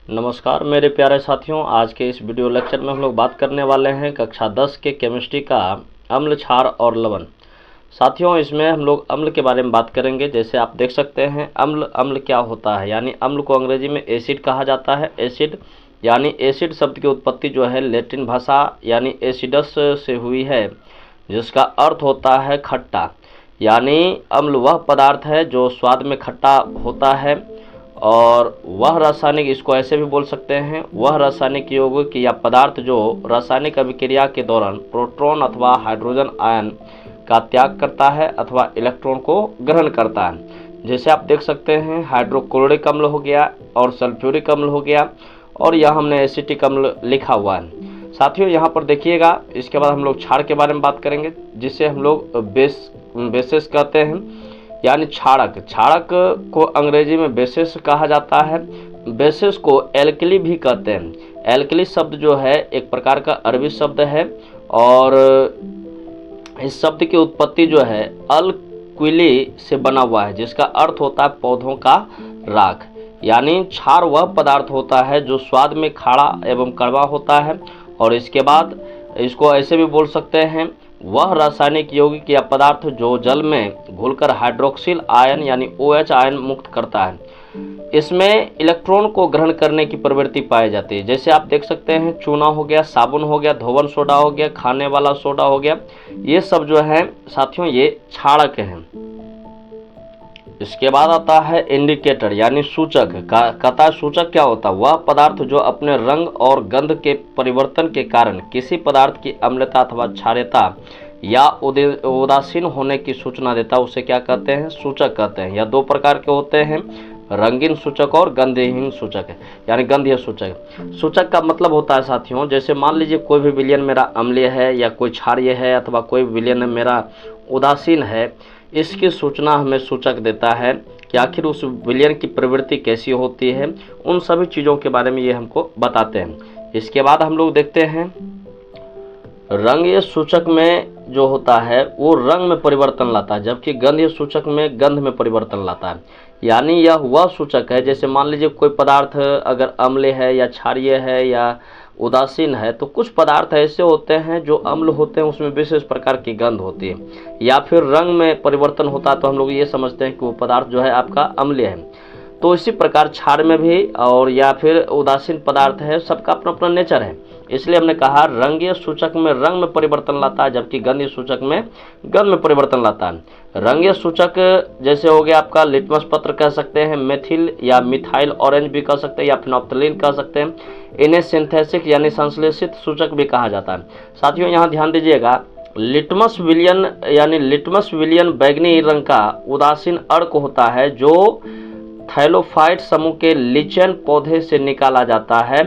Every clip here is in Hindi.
नमस्कार मेरे प्यारे साथियों, आज के इस वीडियो लेक्चर में हम लोग बात करने वाले हैं कक्षा 10 के केमिस्ट्री का अम्ल, क्षार और लवण। साथियों, इसमें हम लोग अम्ल के बारे में बात करेंगे। जैसे आप देख सकते हैं अम्ल क्या होता है, यानी अम्ल को अंग्रेजी में एसिड कहा जाता है। एसिड यानी एसिड शब्द की उत्पत्ति जो है लैटिन भाषा यानी एसिडस से हुई है, जिसका अर्थ होता है खट्टा। यानी अम्ल वह पदार्थ है जो स्वाद में खट्टा होता है, और वह रासायनिक, इसको ऐसे भी बोल सकते हैं, वह रासायनिक यौगिक या पदार्थ जो रासायनिक अभिक्रिया के दौरान प्रोटॉन अथवा हाइड्रोजन आयन का त्याग करता है अथवा इलेक्ट्रॉन को ग्रहण करता है। जैसे आप देख सकते हैं हाइड्रोक्लोरिक अम्ल हो गया और सल्फ्यूरिक अम्ल हो गया, और यहाँ हमने एसिटिक अम्ल लिखा हुआ है। साथियों, यहाँ पर देखिएगा, इसके बाद हम लोग क्षार के बारे में बात करेंगे, जिसे हम लोग बेसिस कहते हैं, यानी क्षारक। क्षारक को अंग्रेजी में बेसिस कहा जाता है। बेसिस को एल्कली भी कहते हैं। एल्कली शब्द जो है एक प्रकार का अरबी शब्द है, और इस शब्द की उत्पत्ति जो है अल्क्विली से बना हुआ है, जिसका अर्थ होता है पौधों का राख। यानी क्षार वह पदार्थ होता है जो स्वाद में खारा एवं कड़वा होता है, और इसके बाद इसको ऐसे भी बोल सकते हैं, वह रासायनिक यौगिक या पदार्थ जो जल में घुलकर हाइड्रोक्सिल आयन यानी OH आयन मुक्त करता है। इसमें इलेक्ट्रॉन को ग्रहण करने की प्रवृत्ति पाई जाती है। जैसे आप देख सकते हैं चूना हो गया, साबुन हो गया, धोवन सोडा हो गया, खाने वाला सोडा हो गया, ये सब जो है साथियों ये क्षारक हैं। इसके बाद आता है इंडिकेटर यानी सूचक। कथा सूचक क्या होता है? वह पदार्थ जो अपने रंग और गंध के परिवर्तन के कारण किसी पदार्थ की अम्लता अथवा क्षारीयता या उदासीन होने की सूचना देता है, उसे क्या कहते हैं? सूचक कहते हैं। यह दो प्रकार के होते हैं, रंगीन सूचक और गंधहीन सूचक, यानी गंधीय सूचक। सूचक का मतलब होता है साथियों, जैसे मान लीजिए कोई भी विलयन मेरा अम्लीय है या कोई क्षारीय है, अथवा कोई विलयन मेरा उदासीन है, इसकी सूचना हमें सूचक देता है कि आखिर उस विलयन की प्रवृत्ति कैसी होती है। उन सभी चीज़ों के बारे में ये हमको बताते हैं। इसके बाद हम लोग देखते हैं रंगीय सूचक में जो होता है वो रंग में परिवर्तन लाता है, जबकि गंधीय सूचक में गंध में परिवर्तन लाता है। यानी यह वह सूचक है, जैसे मान लीजिए कोई पदार्थ अगर अम्लीय है या क्षारीय है या उदासीन है, तो कुछ पदार्थ ऐसे होते हैं जो अम्ल होते हैं, उसमें विशेष प्रकार की गंध होती है, या फिर रंग में परिवर्तन होता है, तो हम लोग ये समझते हैं कि वो पदार्थ जो है आपका अम्लीय है। तो इसी प्रकार क्षार में भी और या फिर उदासीन पदार्थ है, सबका अपना अपना नेचर है। इसलिए हमने कहा रंगीय सूचक में रंग में परिवर्तन लाता है, जबकि गंधीय सूचक में गंध में परिवर्तन लाता है। रंगीय सूचक जैसे हो गया आपका लिटमस पत्र कह सकते हैं, मेथिल या मिथाइल ऑरेंज भी कह सकते हैं, या फिनोप्थलीन कह सकते हैं। इन्हें सिंथेसिक यानी संश्लेषित सूचक भी कहा जाता है। साथियों, यहाँ ध्यान दीजिएगा, लिटमस विलयन यानी लिटमस विलयन बैगनी रंग का उदासीन अर्क होता है, जो थैलोफाइट समूह के लिचेन पौधे से निकाला जाता है।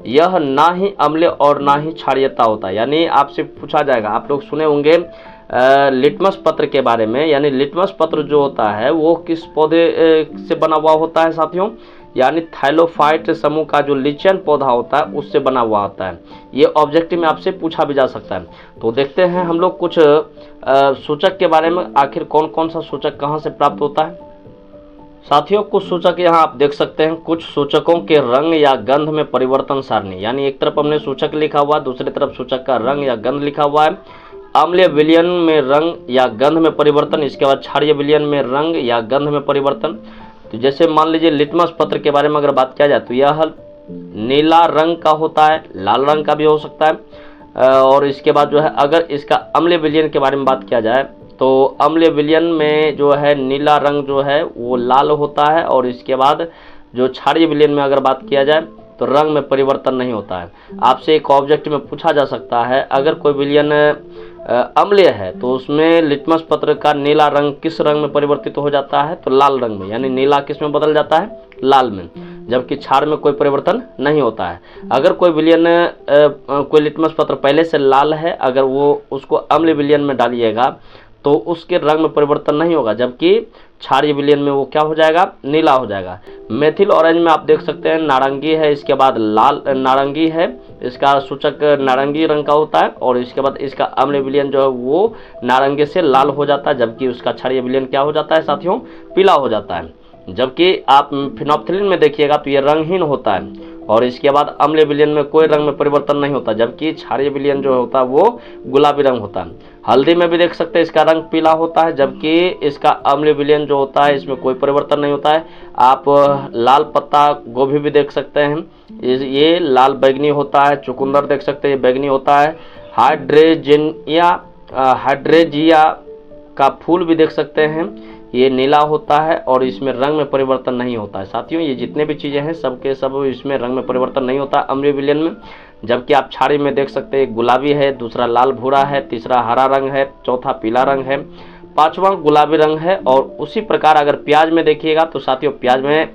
यह ना ही अम्ल और ना ही क्षारीयता होता है। यानी आपसे पूछा जाएगा, आप लोग सुने होंगे लिटमस पत्र के बारे में, यानी लिटमस पत्र जो होता है वो किस पौधे से बना हुआ होता है साथियों? यानी थैलोफाइट समूह का जो लिचेन पौधा होता है उससे बना हुआ होता है। ये ऑब्जेक्टिव में आपसे पूछा भी जा सकता है। तो देखते हैं हम लोग कुछ सूचक के बारे में, आखिर कौन कौन सा सूचक कहाँ से प्राप्त होता है। साथियों, कुछ सूचक यहाँ आप देख सकते हैं, कुछ सूचकों के रंग या गंध में परिवर्तन सारणी, यानी एक तरफ हमने सूचक लिखा हुआ, दूसरी तरफ सूचक का रंग या गंध लिखा हुआ है। अम्लीय विलयन में रंग या गंध में परिवर्तन, इसके बाद क्षारीय विलयन में रंग या गंध में परिवर्तन। तो जैसे मान लीजिए लिटमस पत्र के बारे में अगर बात किया जाए तो यह नीला रंग का होता है, लाल रंग का भी हो सकता है। और इसके बाद जो है अगर इसका अम्लीय विलयन के बारे में बात किया जाए तो अम्लीय विलयन में जो है नीला रंग जो है वो लाल होता है, और इसके बाद जो क्षारीय विलयन में अगर बात किया जाए तो रंग में परिवर्तन नहीं होता है। आपसे एक ऑब्जेक्ट में पूछा जा सकता है, अगर कोई विलयन अम्लीय है तो उसमें लिटमस पत्र का नीला रंग किस रंग में परिवर्तित हो जाता है? तो लाल रंग में, यानी नीला किस में बदल जाता है? लाल में। जबकि क्षार में कोई परिवर्तन नहीं होता है। अगर कोई विलयन कोई लिटमस पत्र पहले से लाल है, अगर वो उसको अम्लीय विलयन में डालिएगा तो उसके रंग में परिवर्तन नहीं होगा, जबकि क्षारीय विलयन में वो क्या हो जाएगा? नीला हो जाएगा। मेथिल ऑरेंज में आप देख सकते हैं नारंगी है, इसके बाद लाल नारंगी है, इसका सूचक नारंगी रंग का होता है, और इसके बाद इसका अम्लीय विलयन जो है वो नारंगी से लाल हो जाता है, जबकि उसका क्षारीय विलयन क्या हो जाता है साथियों? पीला हो जाता है। जबकि आप फिनोप्थलीन में देखिएगा तो ये रंगहीन होता है, और इसके बाद अम्लीय विलयन में कोई रंग में परिवर्तन नहीं होता, जबकि क्षारीय विलयन जो होता है वो गुलाबी रंग होता है। हल्दी में भी देख सकते हैं इसका रंग पीला होता है, जबकि इसका अम्लीय विलयन जो होता है इसमें कोई परिवर्तन नहीं होता है। आप लाल पत्ता गोभी भी देख सकते हैं, ये लाल बैगनी होता है। चुकंदर देख सकते हैं, ये बैगनी होता है। हाइड्रेजिया का फूल भी देख सकते हैं, ये नीला होता है और इसमें रंग में परिवर्तन नहीं होता है। साथियों, ये जितने भी चीज़ें हैं सब के सब इसमें रंग में परिवर्तन नहीं होता अम्लीय विलयन में। जबकि आप क्षारीय में देख सकते हैं, गुलाबी है, दूसरा लाल भूरा है, तीसरा हरा रंग है, चौथा पीला रंग है, पांचवा गुलाबी रंग है। और उसी प्रकार अगर प्याज में देखिएगा तो साथियों, प्याज में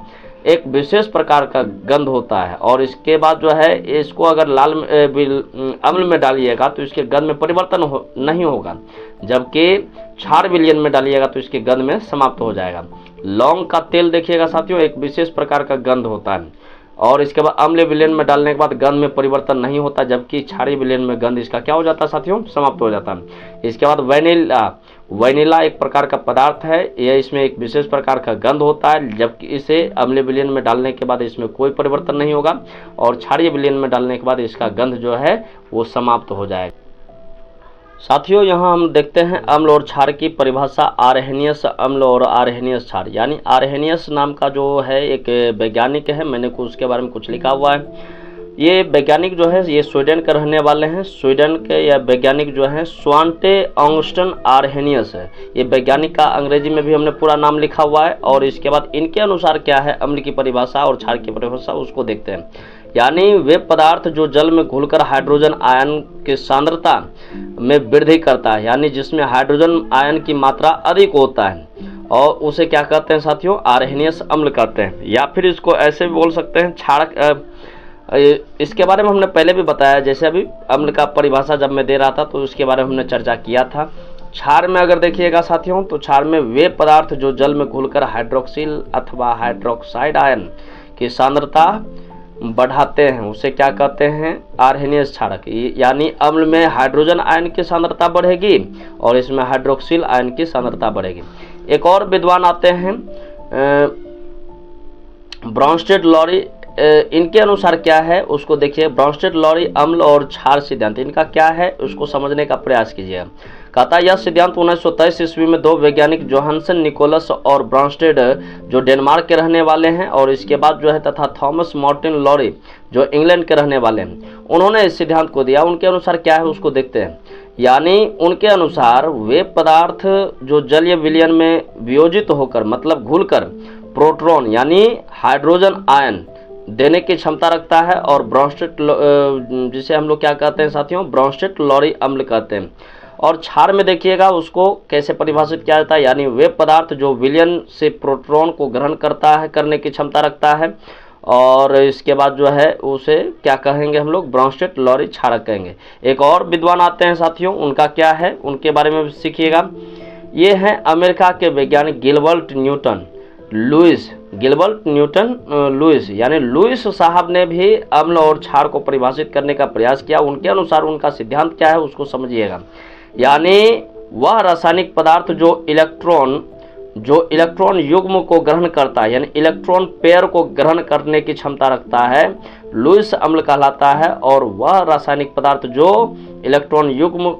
एक विशेष प्रकार का गंध होता है। और इसके बाद जो है, इसको अगर अम्ल में डालिएगा तो इसके गंध में परिवर्तन नहीं होगा, जबकि क्षार विलयन में डालिएगा तो इसके गंध में समाप्त हो जाएगा। लौंग का तेल देखिएगा साथियों, एक विशेष प्रकार का गंध होता है और इसके बाद अम्लीय विलयन में डालने के बाद गंध में परिवर्तन नहीं होता, जबकि क्षारीय विलयन में गंध इसका क्या हो जाता है साथियों, समाप्त हो जाता है। इसके बाद वैनिला एक प्रकार का पदार्थ है, यह इसमें एक विशेष प्रकार का गंध होता है, जबकि इसे अम्लीय विलयन में डालने के बाद इसमें कोई परिवर्तन नहीं होगा और क्षारीय विलयन में डालने के बाद इसका गंध जो है वो समाप्त हो जाएगा। साथियों, यहाँ हम देखते हैं अम्ल और क्षार की परिभाषा। आरहेनियस अम्ल और आरहेनियस क्षार, यानी आरहेनियस नाम का जो है एक वैज्ञानिक है, मैंने उसके बारे में कुछ लिखा हुआ है। ये वैज्ञानिक जो है ये स्वीडन के रहने वाले हैं। स्वीडन के यह वैज्ञानिक जो हैं स्वांटे ऑगस्टन आरहेनियस है। ये वैज्ञानिक का अंग्रेजी में भी हमने पूरा नाम लिखा हुआ है। और इसके बाद इनके अनुसार क्या है अम्ल की परिभाषा और क्षार की परिभाषा, उसको देखते हैं। यानी वे पदार्थ जो जल में घुलकर हाइड्रोजन आयन की सांद्रता में वृद्धि करता है, यानी जिसमें हाइड्रोजन आयन की मात्रा अधिक होता है, और उसे क्या कहते हैं साथियों, आरहेनियस अम्ल कहते हैं। या फिर इसको ऐसे भी बोल सकते हैं क्षारक। इसके बारे में हमने पहले भी बताया, जैसे अभी अम्ल का परिभाषा जब मैं दे रहा था तो उसके बारे में हमने चर्चा किया था। क्षार में अगर देखिएगा साथियों, तो क्षार में वे पदार्थ जो जल में घुलकर हाइड्रोक्सिल अथवा हाइड्रोक्साइड आयन की सांद्रता बढ़ाते हैं, उसे क्या कहते हैं, आरहेनियस क्षारक। यानी अम्ल में हाइड्रोजन आयन की सांद्रता बढ़ेगी और इसमें हाइड्रोक्सिल आयन की सांद्रता बढ़ेगी। एक और विद्वान आते हैं ब्रॉन्स्टेड लॉरी। इनके अनुसार क्या है उसको देखिए। ब्रॉन्स्टेड लॉरी अम्ल और क्षार सिद्धांत, इनका क्या है उसको समझने का प्रयास कीजिए। कहता है यह सिद्धांत 1923 ईस्वी में दो वैज्ञानिक जोहानसन निकोलस और ब्रॉन्स्टेड जो डेनमार्क के रहने वाले हैं, और इसके बाद जो है तथा थॉमस मार्टिन लॉरी जो इंग्लैंड के रहने वाले हैं, उन्होंने इस सिद्धांत को दिया। उनके अनुसार क्या है उसको देखते हैं। यानी उनके अनुसार वे पदार्थ जो जलीय विलयन में वियोजित होकर मतलब घुलकर प्रोटॉन यानी हाइड्रोजन आयन देने की क्षमता रखता है, और ब्रॉन्स्टेड जिसे हम लोग क्या कहते हैं साथियों, ब्रॉन्स्टेड लॉरी अम्ल कहते हैं। और क्षार में देखिएगा उसको कैसे परिभाषित किया जाता है, यानी वे पदार्थ जो विलयन से प्रोटॉन को ग्रहण करता है, करने की क्षमता रखता है, और इसके बाद जो है उसे क्या कहेंगे हम लोग, ब्रॉन्स्टेड लॉरी क्षारक कहेंगे। एक और विद्वान आते हैं साथियों, उनका क्या है उनके बारे में भी सीखिएगा। ये हैं अमेरिका के वैज्ञानिक Gilbert Newton Lewis. Gilbert Newton Lewis, यानी लुइस साहब ने भी अम्ल और क्षार को परिभाषित करने का प्रयास किया। उनके अनुसार उनका सिद्धांत क्या है उसको समझिएगा। यानी वह रासायनिक पदार्थ जो इलेक्ट्रॉन युग्म को ग्रहण करता है, यानी इलेक्ट्रॉन पेयर को ग्रहण करने की क्षमता रखता है, लुइस अम्ल कहलाता है। और वह रासायनिक पदार्थ जो इलेक्ट्रॉन युग्म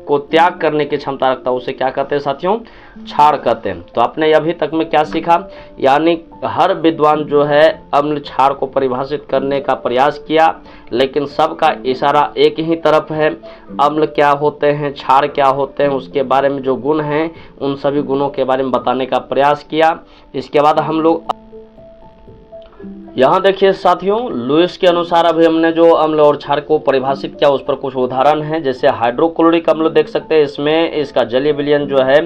को त्याग करने की क्षमता रखता है, उसे क्या कहते हैं साथियों, क्षार कहते हैं। तो आपने अभी तक में क्या सीखा, यानी हर विद्वान जो है अम्ल क्षार को परिभाषित करने का प्रयास किया, लेकिन सबका इशारा एक ही तरफ है। अम्ल क्या होते हैं, क्षार क्या होते हैं, उसके बारे में जो गुण हैं उन सभी गुणों के बारे में बताने का प्रयास किया। इसके बाद हम लोग यहाँ देखिए साथियों, लुइस के अनुसार अभी हमने जो अम्ल और क्षार को परिभाषित किया उस पर कुछ उदाहरण हैं। जैसे हाइड्रोक्लोरिक अम्ल देख सकते हैं, इसमें इसका जलीय विलयन जो है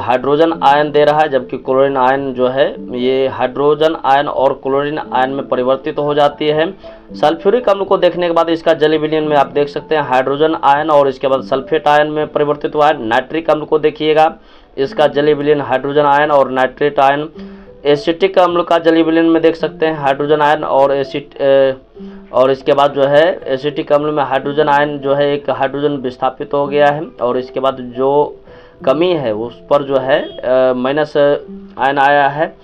हाइड्रोजन आयन दे रहा है, जबकि क्लोरीन आयन जो है ये हाइड्रोजन आयन और क्लोरीन आयन में परिवर्तित हो जाती है। सल्फ्यूरिक अम्ल को देखने के बाद इसका जलीय विलयन में आप देख सकते हैं हाइड्रोजन आयन और इसके बाद सल्फेट आयन में परिवर्तित हुआ है। नाइट्रिक अम्ल को देखिएगा, इसका जलीय विलयन हाइड्रोजन आयन और नाइट्रेट आयन। एसिटिक अम्ल का जलीय विलयन में देख सकते हैं हाइड्रोजन आयन और और इसके बाद जो है एसिटिक अम्ल में हाइड्रोजन आयन जो है एक हाइड्रोजन विस्थापित हो गया है, और इसके बाद जो कमी है उस पर जो है माइनस आयन आया है।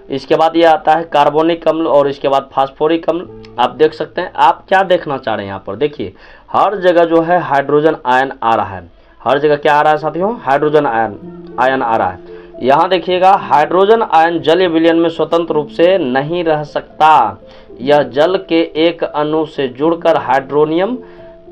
इसके बाद ये आता है कार्बोनिक अम्ल और इसके बाद फास्फोरिक अम्ल। आप देख सकते हैं, आप क्या देखना चाह रहे हैं यहाँ पर देखिए, हर जगह जो है हाइड्रोजन आयन आ रहा है, हर जगह क्या आ रहा है साथियों, हाइड्रोजन आयन आ रहा है। यहाँ देखिएगा, हाइड्रोजन आयन जलीय विलयन में स्वतंत्र रूप से नहीं रह सकता, यह जल के एक अणु से जुड़कर हाइड्रोनियम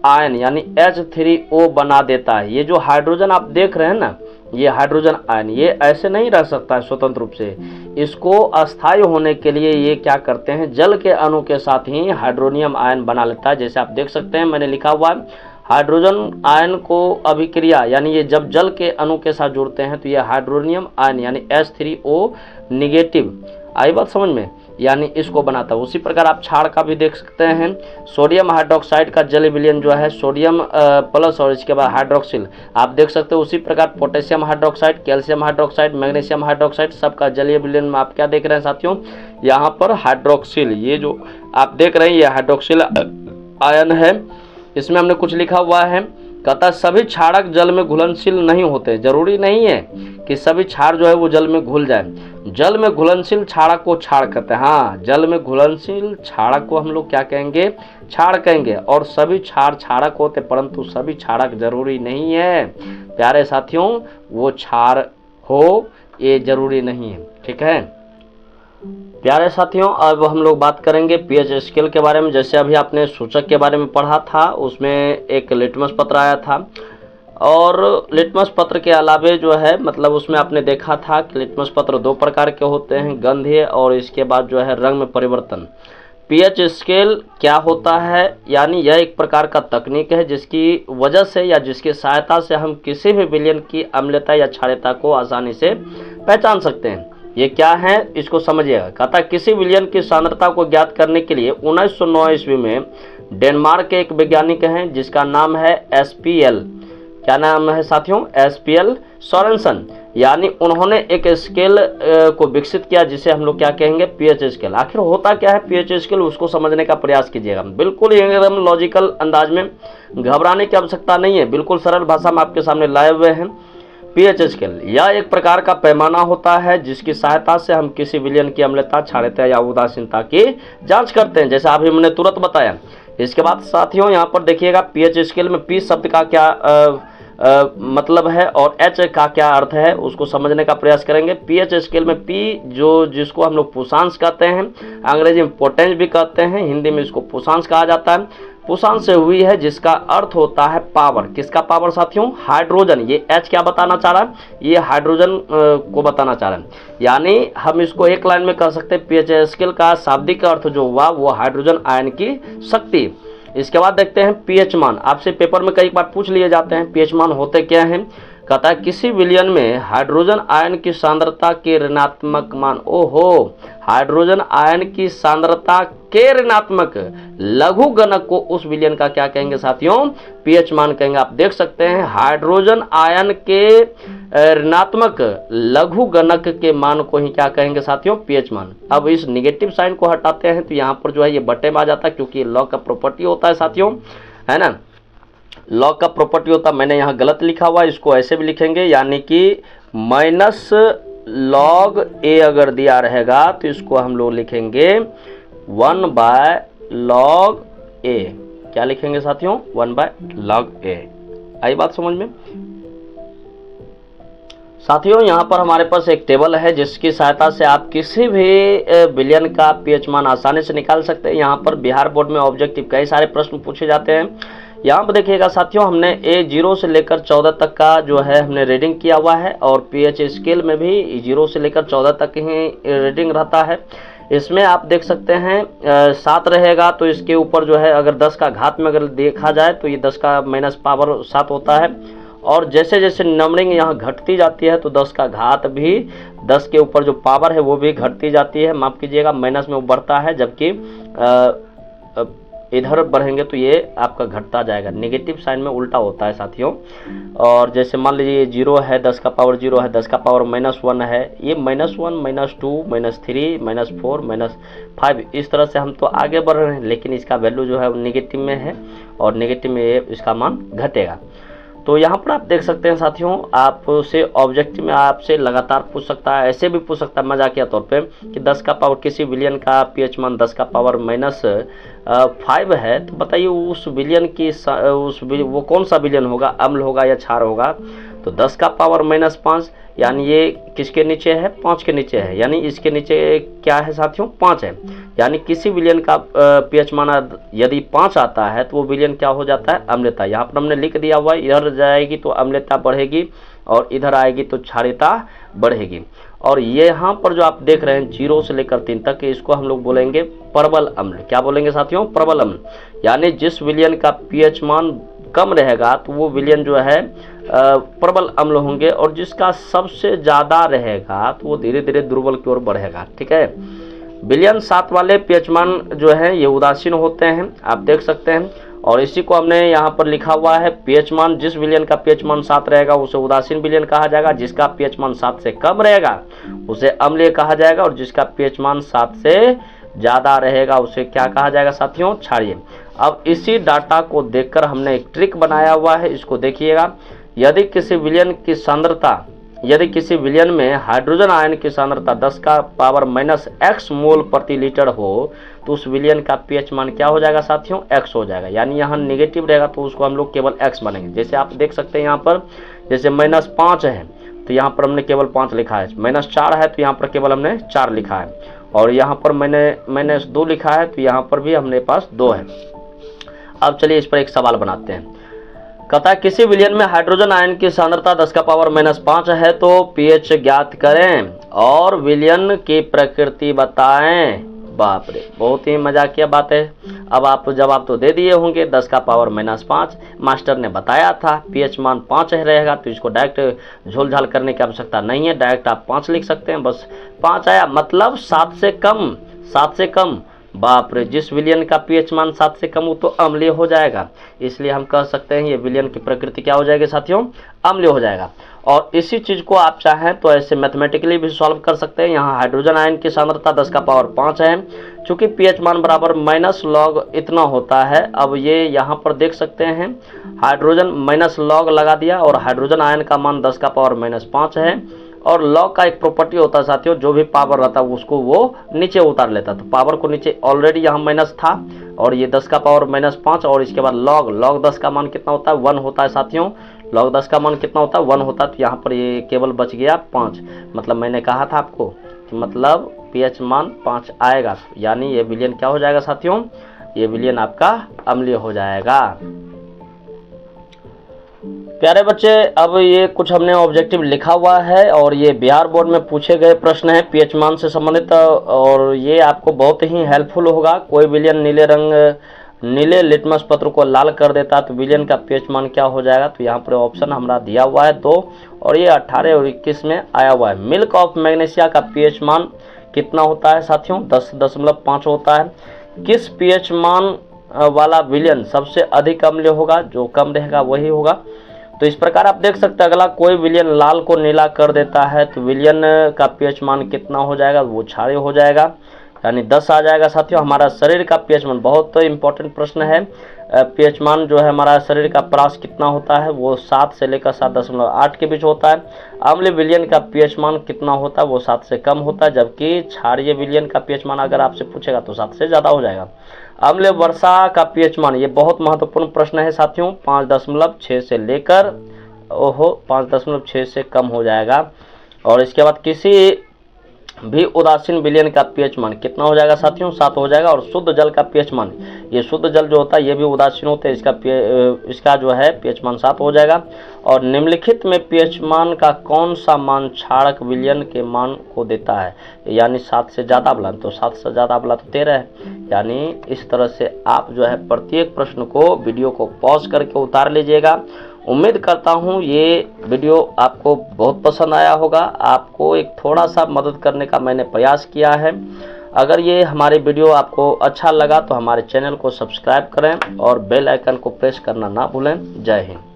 आयन यानी H3O बना देता है। ये जो हाइड्रोजन आप देख रहे हैं ना, ये हाइड्रोजन आयन ये ऐसे नहीं रह सकता है स्वतंत्र रूप से, इसको अस्थायी होने के लिए ये क्या करते हैं, जल के अणु के साथ ही हाइड्रोनियम आयन बना लेता है। जैसे आप देख सकते हैं, मैंने लिखा हुआ है, हाइड्रोजन आयन को अभिक्रिया यानी ये जब जल के अणु के साथ जुड़ते हैं तो ये हाइड्रोनियम आयन यानी H3O निगेटिव, आई बात समझ में, यानी इसको बनाता है। उसी प्रकार आप क्षार का भी देख सकते हैं, सोडियम हाइड्रोक्साइड का जलीय विलयन जो है सोडियम प्लस और इसके बाद हाइड्रोक्सिल, आप देख सकते हो। उसी प्रकार potassium hydroxide, calcium hydroxide, magnesium hydroxide, सबका जलीय विलयन में आप क्या देख रहे हैं साथियों, यहाँ पर हाइड्रोक्सिल, ये जो आप देख रहे हैं ये हाइड्रोक्सिल आयन है, इसमें हमने कुछ लिखा हुआ है, कहता सभी क्षारक जल में घुलनशील नहीं होते। जरूरी नहीं है कि सभी क्षार जो है वो जल में घुल जाए, जल में घुलनशील क्षारक को क्षार कहते हैं। हाँ, जल में घुलनशील क्षारक को हम लोग क्या कहेंगे, क्षार कहेंगे। और सभी क्षार क्षारक होते, परंतु सभी क्षारक जरूरी नहीं है प्यारे साथियों, वो क्षार हो ये जरूरी नहीं है, ठीक है प्यारे साथियों। अब हम लोग बात करेंगे पीएच स्केल के बारे में। जैसे अभी आपने सूचक के बारे में पढ़ा था, उसमें एक लिटमस पत्र आया था, और लिटमस पत्र के अलावे जो है मतलब उसमें आपने देखा था कि लिटमस पत्र दो प्रकार के होते हैं, गंधीय और इसके बाद जो है रंग में परिवर्तन। पीएच स्केल क्या होता है, यानी यह एक प्रकार का तकनीक है जिसकी वजह से या जिसकी सहायता से हम किसी भी विलयन की अम्लता या क्षारीयता को आसानी से पहचान सकते हैं। ये क्या है इसको समझिएगा। कहता किसी विलयन की सांद्रता को ज्ञात करने के लिए 1909 ईस्वी में डेनमार्क के एक वैज्ञानिक हैं जिसका नाम है SPL, क्या नाम है साथियों, SPL सोरेनसन, यानी उन्होंने एक स्केल को विकसित किया जिसे हम लोग क्या कहेंगे, पीएच स्केल। आखिर होता क्या है पीएच स्केल, उसको समझने का प्रयास कीजिएगा, बिल्कुल एकदम लॉजिकल अंदाज में, घबराने की आवश्यकता नहीं है, बिल्कुल सरल भाषा में आपके सामने लाए हुए हैं। पीएच स्केल यह एक प्रकार का पैमाना होता है जिसकी सहायता से हम किसी विलयन की अम्लता, क्षारीयता या उदासीनता की जांच करते हैं, जैसा अभी मैंने तुरंत बताया। इसके बाद साथियों यहाँ पर देखिएगा पीएच स्केल में पी शब्द का क्या मतलब है और एच का क्या अर्थ है उसको समझने का प्रयास करेंगे। पीएच स्केल में पी जो जिसको हम लोग पुषांश कहते हैं, अंग्रेजी में पोटेंस भी कहते हैं, हिंदी में इसको पुषांश कहा जाता है। पुषांश से हुई है जिसका अर्थ होता है पावर, किसका पावर साथियों, हाइड्रोजन। ये एच क्या बताना चाह रहा है, ये हाइड्रोजन को बताना चाह रहा है, यानी हम इसको एक लाइन में कह सकते हैं पीएच स्केल का शाब्दिक अर्थ जो हुआ वो हाइड्रोजन आयन की शक्ति। इसके बाद देखते हैं पीएच मान, आपसे पेपर में कई बार पूछ लिए जाते हैं पीएच मान होते क्या हैं। कहता है किसी विलयन में हाइड्रोजन आयन की सांद्रता के ऋणात्मक मान, ओहो, हाइड्रोजन आयन की सांद्रता के ऋणात्मक लघु गणक को उस विलयन का क्या कहेंगे साथियों, पीएच मान कहेंगे। आप देख सकते हैं हाइड्रोजन आयन के ऋणात्मक लघु गणक के मान को ही क्या कहेंगे साथियों, पीएच मान। अब इस निगेटिव साइन को हटाते हैं तो यहाँ पर जो है ये बटे में आ जाता है, क्योंकि लॉ का प्रॉपर्टी होता है साथियों, है ना, लॉ का प्रॉपर्टी होता है। मैंने यहाँ गलत लिखा हुआ है, इसको ऐसे भी लिखेंगे, यानी कि माइनस लॉग ए अगर दिया रहेगा तो इसको हम लोग लिखेंगे 1/log a। क्या लिखेंगे साथियों, 1/log a। आई बात समझ में साथियों। यहाँ पर हमारे पास एक टेबल है जिसकी सहायता से आप किसी भी विलयन का पीएच मान आसानी से निकाल सकते हैं। यहाँ पर बिहार बोर्ड में ऑब्जेक्टिव कई सारे प्रश्न पूछे जाते हैं। यहाँ पर देखिएगा साथियों, हमने A0 से लेकर 14 तक का जो है हमने रीडिंग किया हुआ है, और पीएच स्केल में भी 0 से लेकर 14 तक ही रीडिंग रहता है। इसमें आप देख सकते हैं 7 रहेगा तो इसके ऊपर जो है अगर 10 का घात में अगर देखा जाए तो ये 10 का माइनस पावर 7 होता है, और जैसे जैसे नंबरिंग यहाँ घटती जाती है तो 10 का घात भी 10 के ऊपर जो पावर है वो भी घटती जाती है, माफ़ कीजिएगा माइनस में वो बढ़ता है, जबकि इधर बढ़ेंगे तो ये आपका घटता जाएगा, नेगेटिव साइन में उल्टा होता है साथियों। और जैसे मान लीजिए 0 है, 10 का पावर 0 है, 10 का पावर -1 है, ये -1 -2 -3 -4 -5 इस तरह से हम तो आगे बढ़ रहे हैं, लेकिन इसका वैल्यू जो है वो नेगेटिव में है और नेगेटिव में इसका मान घटेगा। तो यहाँ पर आप देख सकते हैं साथियों, आपसे ऑब्जेक्टिव में आपसे लगातार पूछ सकता है, ऐसे भी पूछ सकता है मजाकिया तौर पे कि 10 का पावर किसी विलयन का पीएच मान 10 का पावर -5 है, तो बताइए उस विलयन की वो कौन सा विलयन होगा, अम्ल होगा या क्षार होगा। तो 10 का पावर -5 यानी ये किसके नीचे है, 5 के नीचे है, यानी इसके नीचे क्या है साथियों, 5 है। यानी किसी विलयन का पीएच मान यदि 5 आता है तो वो विलयन क्या हो जाता है, अम्लता। यहाँ पर हमने लिख दिया हुआ है, इधर जाएगी तो अम्लता बढ़ेगी और इधर आएगी तो क्षारीयता बढ़ेगी। और ये यहाँ पर जो आप देख रहे हैं 0 से लेकर 3 तक, इसको हम लोग बोलेंगे प्रबल अम्ल। क्या बोलेंगे साथियों, प्रबल अम्ल। यानी जिस विलयन का पीएच मान कम रहेगा तो वो विलयन जो है प्रबल अम्ल होंगे, और जिसका सबसे ज़्यादा रहेगा तो वो धीरे धीरे दुर्बल की ओर बढ़ेगा। ठीक है, विलयन 7 वाले पीएच मान जो है ये उदासीन होते हैं, आप देख सकते हैं। और इसी को हमने यहाँ पर लिखा हुआ है, पीएच मान जिस विलयन का पीएच मान 7 रहेगा उसे उदासीन विलयन कहा जाएगा, जिसका पीएच मान 7 से कम रहेगा उसे अम्लीय कहा जाएगा, और जिसका पीएच मान 7 से ज़्यादा रहेगा उसे क्या कहा जाएगा साथियों, क्षारीय। अब इसी डाटा को देखकर हमने एक ट्रिक बनाया हुआ है, इसको देखिएगा। यदि किसी विलयन की सांद्रता, यदि किसी विलयन में हाइड्रोजन आयन की सांद्रता 10 का पावर -x मोल प्रति लीटर हो तो उस विलयन का पीएच मान क्या हो जाएगा साथियों, x हो जाएगा। यानी यहाँ नेगेटिव रहेगा तो उसको हम लोग केवल x मानेंगे। जैसे आप देख सकते हैं यहाँ पर, जैसे -5 है तो यहाँ पर हमने केवल 5 लिखा है, -4 है तो यहाँ पर केवल हमने 4 लिखा है, और यहाँ पर मैंने -2 लिखा है तो यहाँ पर भी हमने पास 2 है। अब चलिए इस पर एक सवाल बनाते हैं। कहता है किसी विलयन में हाइड्रोजन आयन की सांद्रता 10 का पावर -5 है तो पीएच ज्ञात करें और विलयन की प्रकृति बताएं। बाप रे, बहुत ही मजाकिया बात है। अब आप जवाब तो दे दिए होंगे, 10 का पावर -5 मास्टर ने बताया था, पीएच मान 5 रहेगा, तो इसको डायरेक्ट झोल-झाल करने की आवश्यकता नहीं है, डायरेक्ट आप 5 लिख सकते हैं। बस 5 आया मतलब 7 से कम, 7 से कम। बाप रे, जिस विलयन का पीएच मान 7 से कम हो तो अम्लीय हो जाएगा, इसलिए हम कह सकते हैं ये विलयन की प्रकृति क्या हो जाएगी साथियों, अम्लीय हो जाएगा। और इसी चीज को आप चाहें तो ऐसे मैथमेटिकली भी सॉल्व कर सकते हैं। यहाँ हाइड्रोजन आयन की सांद्रता 10 का पावर 5 है, चूंकि पीएच मान बराबर -log इतना होता है। अब ये यहाँ पर देख सकते हैं, हाइड्रोजन -log लगा दिया और हाइड्रोजन आयन का मान 10 का पावर -5 है, और लॉग का एक प्रॉपर्टी होता है साथियों, जो भी पावर रहता है उसको वो नीचे उतार लेता है। तो पावर को नीचे ऑलरेडी यहाँ माइनस था, और ये 10 का पावर -5, और इसके बाद लॉग 10 का मान कितना होता है, 1 होता है साथियों। लॉग 10 का मान कितना होता है, 1 होता है। तो यहाँ पर ये केवल बच गया 5। मतलब मैंने कहा था आपको कि मतलब पीएच मान 5 आएगा, यानी ये विलयन क्या हो जाएगा साथियों, ये विलयन आपका अम्लीय हो जाएगा। प्यारे बच्चे, अब ये कुछ हमने ऑब्जेक्टिव लिखा हुआ है, और ये बिहार बोर्ड में पूछे गए प्रश्न है पीएच मान से संबंधित, और ये आपको बहुत ही हेल्पफुल होगा। कोई विलयन नीले लिटमस पत्र को लाल कर देता तो विलयन का पीएच मान क्या हो जाएगा। तो यहाँ पर ऑप्शन हमारा दिया हुआ है 2, और ये 18 और 21 में आया हुआ है। मिल्क ऑफ मैग्नीशिया का पीएच मान कितना होता है साथियों, 10.5 होता है। किस पीएच मान वाला विलयन सबसे अधिक अम्लीय होगा, जो कम रहेगा वही होगा। तो इस प्रकार आप देख सकते हैं, अगला कोई विलयन लाल को नीला कर देता है तो विलयन का पीएच मान कितना हो जाएगा, वो क्षारीय हो जाएगा, यानी 10 आ जाएगा साथियों। हमारा शरीर का पीएच मान बहुत इंपॉर्टेंट प्रश्न है। पीएच मान जो है हमारा शरीर का परास कितना होता है, वो 7 से लेकर 7.8 के बीच होता है। अम्लीय विलयन का पीएच मान कितना होता है, वो 7 से कम होता है, जबकि क्षारीय विलयन का पीएच मान अगर आपसे पूछेगा तो 7 से ज़्यादा हो जाएगा। अम्लीय वर्षा का पीएच मान, ये बहुत महत्वपूर्ण प्रश्न है साथियों, 5.6 से लेकर 5.6 से कम हो जाएगा। और इसके बाद किसी भी उदासीन विलयन का पीएच मान कितना हो जाएगा साथियों, 7 हो जाएगा। और शुद्ध जल का पीएच मान, ये शुद्ध जल जो होता है ये भी उदासीन होते हैं, इसका जो है पीएच मान 7 हो जाएगा। और निम्नलिखित में पीएच मान का कौन सा मान क्षारक विलयन के मान को देता है, यानी 7 से ज़्यादा वाला, तो 7 से ज़्यादा वाला तो 13 है। यानी इस तरह से आप जो है प्रत्येक प्रश्न को वीडियो को पॉज करके उतार लीजिएगा। उम्मीद करता हूँ ये वीडियो आपको बहुत पसंद आया होगा। आपको एक थोड़ा सा मदद करने का मैंने प्रयास किया है। अगर ये हमारे वीडियो आपको अच्छा लगा तो हमारे चैनल को सब्सक्राइब करें और बेल आइकन को प्रेस करना ना भूलें। जय हिंद।